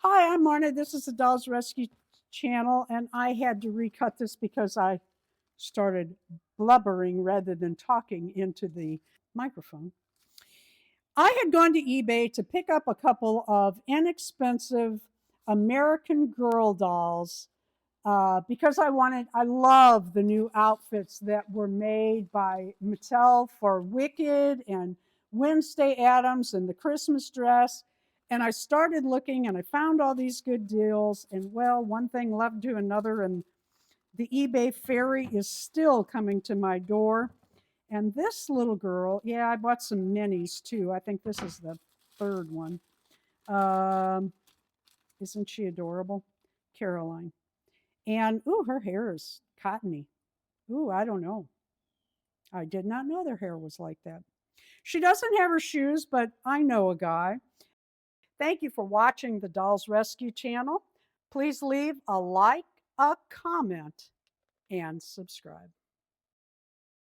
Hi, I'm Marna. This is the Dolls Rescue channel, and I had to recut this because I started blubbering rather than talking into the microphone. I had gone to eBay to pick up a couple of inexpensive American Girl dolls because I love the new outfits that were made by Mattel for Wicked and Wednesday Addams and the Christmas dress. And I started looking and I found all these good deals. And well, one thing led to another, and the eBay fairy is still coming to my door. And this little girl, yeah, I bought some minis too. I think this is the third one. Um, isn't she adorable? Caroline. And ooh, her hair is cottony. Ooh, I don't know. I did not know their hair was like that. She doesn't have her shoes, but I know a guy. Thank you for watching the Dolls Rescue channel. Please leave a like, a comment, and subscribe.